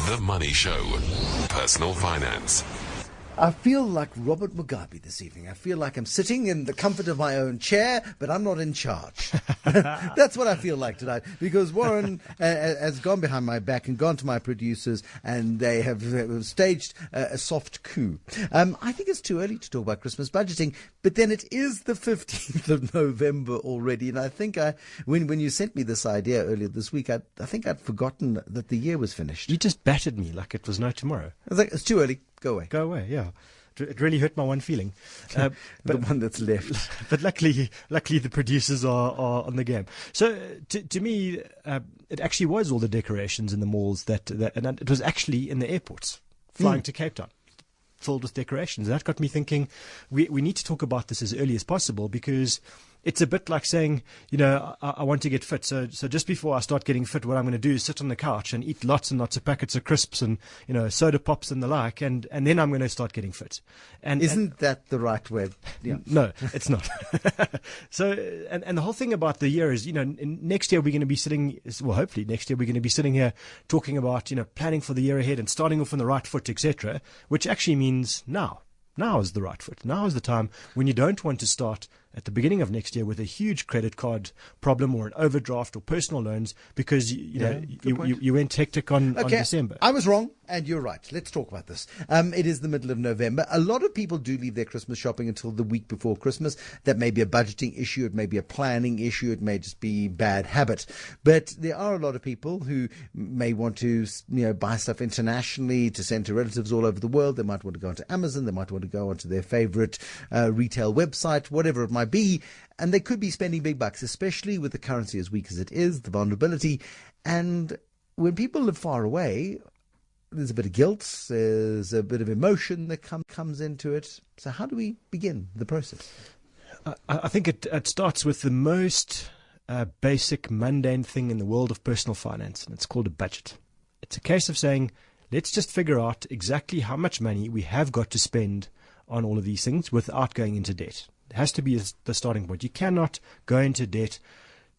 The Money Show. Personal finance. I feel like Robert Mugabe this evening. I feel like I'm sitting in the comfort of my own chair, but I'm not in charge. That's what I feel like tonight, because Warren has gone behind my back and gone to my producers, and they have staged a soft coup. I think it's too early to talk about Christmas budgeting, but then it is the 15th of November already, and I think when you sent me this idea earlier this week, I think I'd forgotten that the year was finished. You just battered me like it was no tomorrow. I was like, it's too early. Go away. Go away, yeah. It really hurt my one feeling. But the one that's left. But luckily the producers are on the game. So to me, it actually was all the decorations in the malls and it was actually in the airports, flying to Cape Town, filled with decorations. And that got me thinking, we need to talk about this as early as possible, because it's a bit like saying, I want to get fit. So just before I start getting fit, what I'm going to do is sit on the couch and eat lots and lots of packets of crisps and, soda pops and the like. And then I'm going to start getting fit. And Isn't that the right way? Yeah. No, it's not. So, and the whole thing about the year is, next year we're going to be hopefully next year we're going to be sitting here talking about, planning for the year ahead and starting off on the right foot, etc., which actually means now. Now is the right foot. Now is the time when you don't want to start at the beginning of next year with a huge credit card problem or an overdraft or personal loans, because you went hectic on December. I was wrong, and you're right. Let's talk about this. It is the middle of November. A lot of people do leave their Christmas shopping until the week before Christmas. That may be a budgeting issue. It may be a planning issue. It may just be bad habit. But there are a lot of people who may want to, buy stuff internationally to send to relatives all over the world. They might want to go onto Amazon. They might want to go onto their favorite retail website, whatever it might be. And they could be spending big bucks, especially with the currency as weak as it is, the vulnerability. And when people live far away, there's a bit of guilt, there's a bit of emotion that comes into it. So how do we begin the process? I think it starts with the most basic, mundane thing in the world of personal finance, and it's called a budget. It's a case of saying, let's just figure out exactly how much money we have got to spend on all of these things without going into debt. It has to be the starting point. You cannot go into debt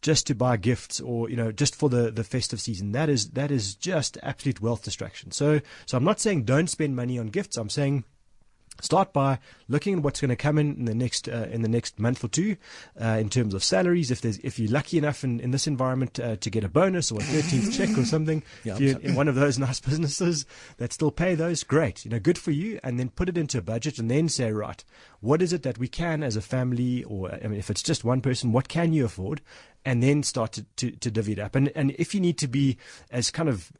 just to buy gifts or, just for the festive season. That is just absolute wealth distraction. So I'm not saying don't spend money on gifts. I'm saying start by looking at what's going to come in the next month or two, in terms of salaries. If you're lucky enough in this environment to get a bonus or a 13th check or something, if you're in one of those nice businesses that still pay those, great, good for you. And then put it into a budget and then say, right, what is it that we can as a family, or if it's just one person, what can you afford? And then start to divvy it up. And if you need to be as kind of,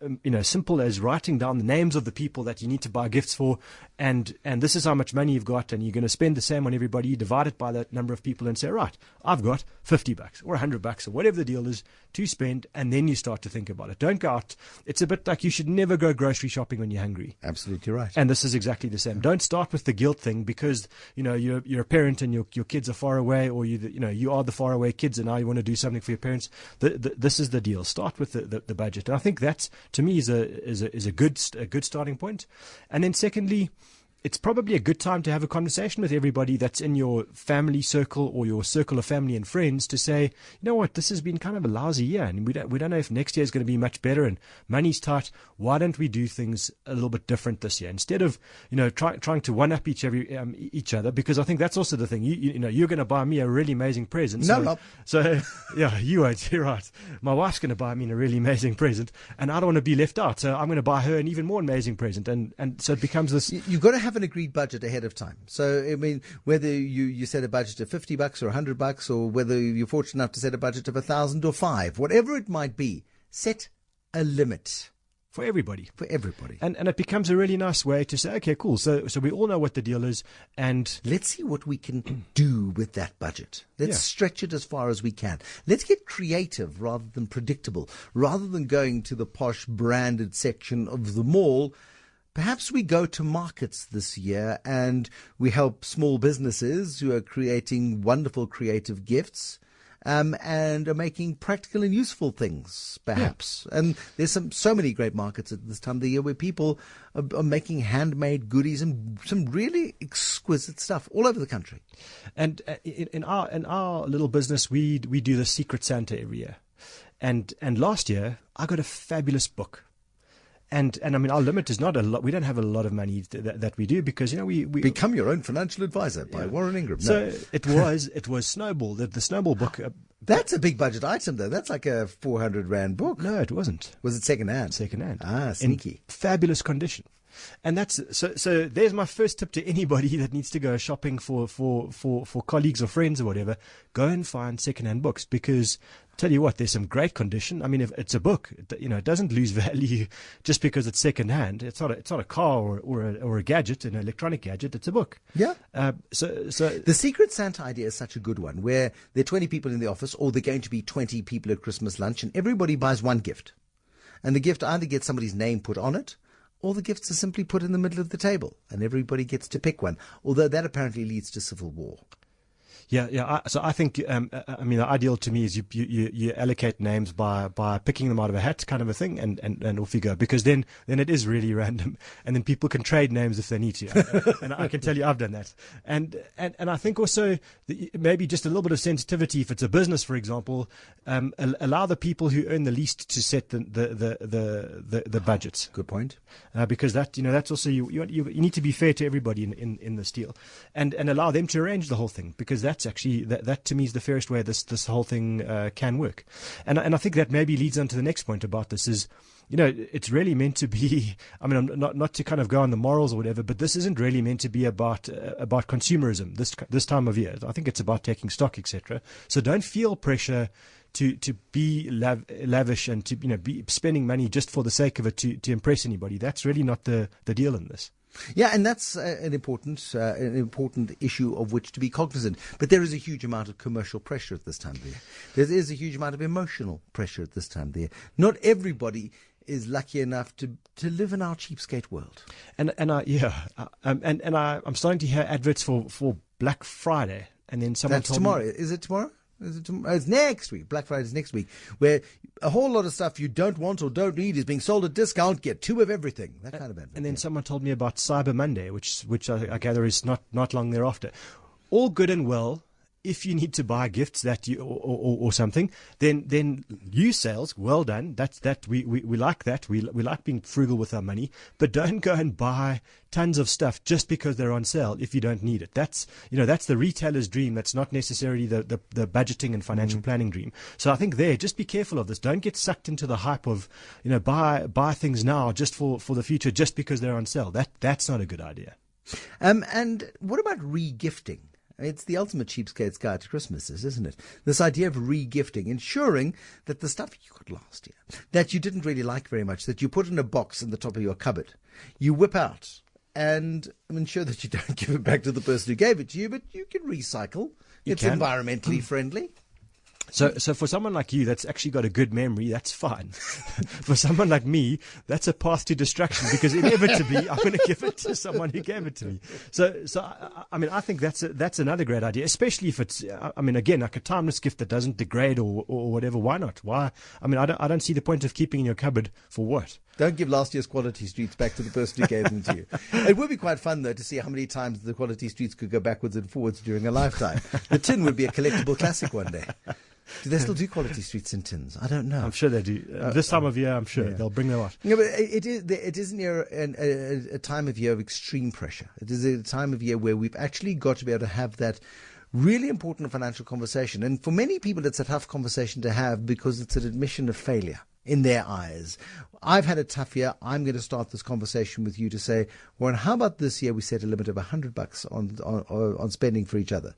simple as writing down the names of the people that you need to buy gifts for, and this is how much money you've got, and you're going to spend the same on everybody, you divide it by that number of people and say, right, I've got $50 or $100 or whatever the deal is to spend, and then you start to think about it. Don't go out. It's a bit like you should never go grocery shopping when you're hungry. Absolutely right. And this is exactly the same. Don't start with the guilt thing because, you're a parent and your kids are far away, or you are the far away kids and now you want to do something for your parents. This is the deal. Start with the budget, and I think that to me is a good starting point. And then secondly, it's probably a good time to have a conversation with everybody that's in your family circle or your circle of family and friends to say, you know what, this has been kind of a lousy year, and we don't know if next year is going to be much better, and money's tight. Why don't we do things a little bit different this year instead of trying to one up each other? Because I think that's also the thing. You're going to buy me a really amazing present. So yeah, you won't. You're right. My wife's going to buy me a really amazing present, and I don't want to be left out. So I'm going to buy her an even more amazing present, and so it becomes this. You've got to have an agreed budget ahead of time. So, whether you set a budget of $50 or $100, or whether you're fortunate enough to set a budget of 1,000 or 5, whatever it might be, set a limit. For everybody. And it becomes a really nice way to say, okay, cool. So we all know what the deal is, and let's see what we can do with that budget. Let's stretch it as far as we can. Let's get creative rather than predictable. Rather than going to the posh branded section of the mall, perhaps we go to markets this year and we help small businesses who are creating wonderful creative gifts, and are making practical and useful things, perhaps. Yeah. And there's so many great markets at this time of the year where people are making handmade goodies and some really exquisite stuff all over the country. And in our little business, we do the Secret Santa every year. And last year, I got a fabulous book. And I mean, our limit is not a lot. We don't have a lot of money that we do because, we Become Your Own Financial Advisor by Warren Ingram. So it was Snowball, the Snowball book. That's a big budget item, though. That's like a 400 Rand book. No, it wasn't. Was it second hand? Second hand. Ah, sneaky. In fabulous condition. And that's so there's my first tip to anybody that needs to go shopping for colleagues or friends or whatever. Go and find second-hand books, because tell you what, there's some great condition. I mean, if it's a book, it doesn't lose value just because it's second-hand. It's not a car or a gadget, an electronic gadget. It's a book. Yeah. So The Secret Santa idea is such a good one, where there are 20 people in the office, or there are going to be 20 people at Christmas lunch, and everybody buys one gift. And the gift either gets somebody's name put on it, or the gifts are simply put in the middle of the table, and everybody gets to pick one, although that apparently leads to civil war. Yeah. So I think, the ideal to me is you allocate names by picking them out of a hat, kind of a thing, and off you go. Because then it is really random, and then people can trade names if they need to. And I can tell you, I've done that. And I think also maybe just a little bit of sensitivity. If it's a business, for example, allow the people who earn the least to set the budgets. Good point. Because that's also you need to be fair to everybody in this deal, and allow them to arrange the whole thing, because that's actually that to me is the fairest way this whole thing can work. And I think that maybe leads on to the next point about this is, it's really meant to be, I mean, not to kind of go on the morals or whatever, but this isn't really meant to be about consumerism this time of year. I think it's about taking stock, etc. So don't feel pressure to be lavish and to be spending money just for the sake of it to impress anybody. That's really not the deal in this. Yeah, and that's an important issue of which to be cognizant. But there is a huge amount of commercial pressure at this time of the year. There is a huge amount of emotional pressure at this time of the year. Not everybody is lucky enough to live in our cheapskate world. I'm starting to hear adverts for Black Friday, and then someone That's told tomorrow. me, Is it tomorrow? It's next week. Black Friday is next week, where a whole lot of stuff you don't want or don't need is being sold at discount. Get 2 of everything. That kind of advert. And then someone told me about Cyber Monday, which I gather is not long thereafter. All good and well. If you need to buy gifts that you or something, then use sales. Well done. We like that. We like being frugal with our money, but don't go and buy tons of stuff just because they're on sale if you don't need it. That's the retailer's dream. That's not necessarily the budgeting and financial planning dream. So I think just be careful of this. Don't get sucked into the hype of buy things now just for the future just because they're on sale. That's not a good idea. And what about re-gifting? It's the ultimate cheapskate's guide to Christmas, isn't it? This idea of re-gifting, ensuring that the stuff you got last year, that you didn't really like very much, that you put in a box in the top of your cupboard, you whip out and ensure that you don't give it back to the person who gave it to you, but you can recycle. It's environmentally friendly. So for someone like you that's actually got a good memory, that's fine. For someone like me, that's a path to destruction, because inevitably I'm going to give it to someone who gave it to me. So I think that's another great idea, especially if it's again, like a timeless gift that doesn't degrade or whatever. Why not? Why? I don't see the point of keeping in your cupboard for what? Don't give last year's Quality Streets back to the person who gave them to you. It would be quite fun, though, to see how many times the Quality Streets could go backwards and forwards during a lifetime. The tin would be a collectible classic one day. Do they still do Quality Streets in tins? I don't know. I'm sure they do. This time of year, I'm sure they'll bring them out. Yeah, but it is a time of year of extreme pressure. It is a time of year where we've actually got to be able to have that really important financial conversation. And for many people, it's a tough conversation to have because it's an admission of failure in their eyes. I've had a tough year. I'm going to start this conversation with you to say, Warren, how about this year we set a limit of $100 on spending for each other?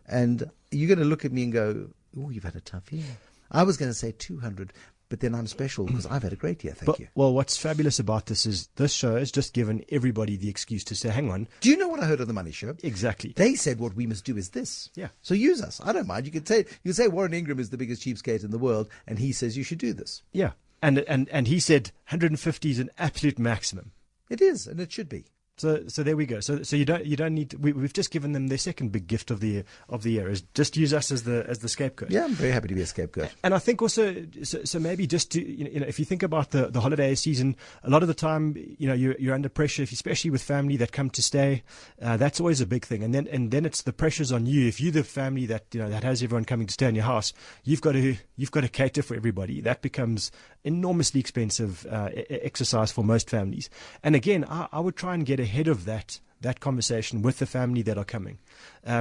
And you're going to look at me and go, oh, you've had a tough year. I was going to say 200, but then I'm special because I've had a great year. Thank you. Well, what's fabulous about this is this show has just given everybody the excuse to say, hang on. Do you know what I heard on the Money Show? Exactly. They said what we must do is this. Yeah. So use us. I don't mind. You could say Warren Ingram is the biggest cheapskate in the world, and he says you should do this. Yeah. And he said 150 is an absolute maximum. It is, and it should be. So there we go. So you don't need to, we've just given them their second big gift of the year is just use us as the scapegoat. Yeah, I'm very happy to be a scapegoat. And I think also so maybe just to if you think about the holiday season, a lot of the time you're under pressure, especially with family that come to stay. That's always a big thing. And then it's the pressures on you. If you're the family that that has everyone coming to stay in your house, you've got to cater for everybody. That becomes enormously expensive exercise for most families. And again, I would try and get ahead of that conversation with the family that are coming,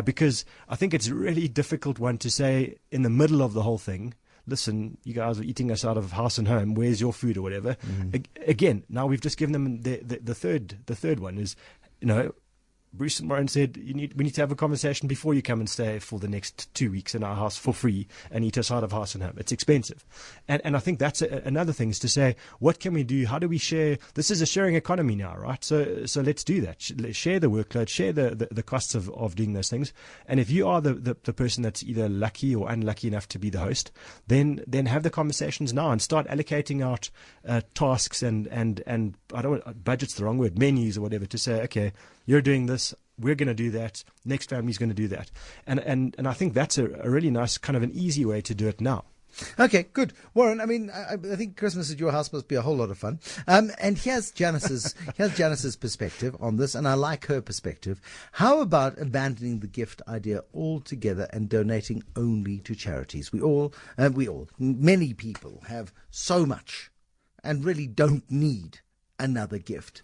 because I think it's a really difficult one to say in the middle of the whole thing, listen, you guys are eating us out of house and home, where's your food or whatever. Again, now we've just given them the third one is, Bruce and Warren said we need to have a conversation before you come and stay for the next 2 weeks in our house for free and eat us out of house and home. It's expensive. And I think that's another thing, is to say, what can we do? How do we share? This is a sharing economy now, right? So let's do that. Let's share the workload, share the costs of doing those things. And if you are the person that's either lucky or unlucky enough to be the host, then have the conversations now and start allocating out tasks and I don't want, budget's the wrong word, menus or whatever, to say, okay, you're doing this, we're going to do that, next family's going to do that. And I think that's a really nice, kind of an easy way to do it now. Okay, good. Warren, I mean, I think Christmas at your house must be a whole lot of fun. And here's Janice's perspective on this, and I like her perspective. How about abandoning the gift idea altogether and donating only to charities? Many people have so much and really don't need another gift.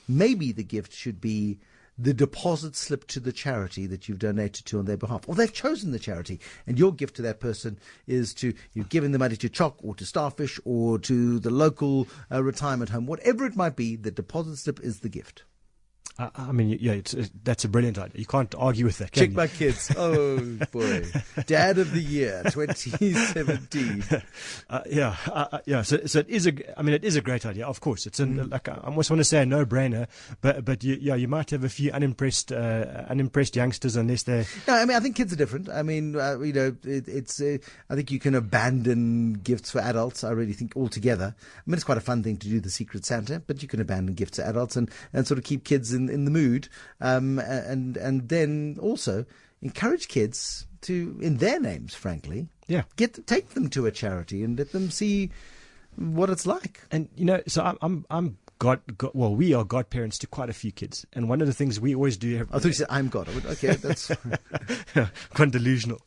Maybe the gift should be the deposit slip to the charity that you've donated to on their behalf, or they've chosen the charity, and your gift to that person is you've given the money to Choc or to Starfish or to the local retirement home, whatever it might be. The deposit slip is the gift. I mean, yeah, that's a brilliant idea. You can't argue with that, can Check you? my kids. Oh, boy. Dad of the Year, 2017. Yeah. So it is it is a great idea. Of course, it's like, I almost want to say a no-brainer, but you might have a few unimpressed youngsters unless they. No, I mean, I think kids are different. I mean, it's. I think you can abandon gifts for adults. I really think altogether. I mean, it's quite a fun thing to do, the Secret Santa, but you can abandon gifts to adults and sort of keep kids in the mood, and then also encourage kids to, in their names, frankly, take them to a charity and let them see what it's like. And so we are godparents to quite a few kids, and one of the things we always do. I thought you said I'm God. Okay, that's quite delusional.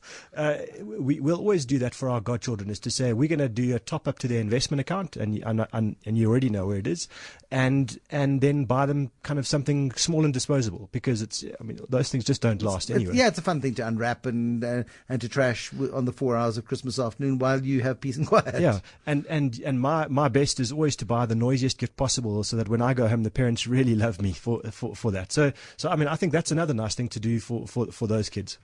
We'll always do that for our godchildren, is to say we're going to do a top up to their investment account, and you already know where it is, and then buy them kind of something small and disposable, because those things just don't last anyway. It's a fun thing to unwrap and to trash on the 4 hours of Christmas afternoon while you have peace and quiet. Yeah, and my best is always to buy the noisiest gift possible, so that when I go home, the parents really love me for that. So I mean, I think that's another nice thing to do for those kids.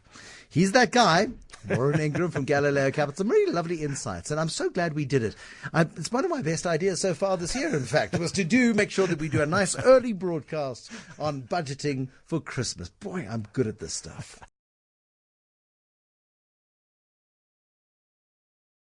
He's that guy, Warren Ingram from Galileo Capital. Some really lovely insights, and I'm so glad we did it. It's one of my best ideas so far this year, in fact, was to make sure that we do a nice early broadcast on budgeting for Christmas. Boy, I'm good at this stuff.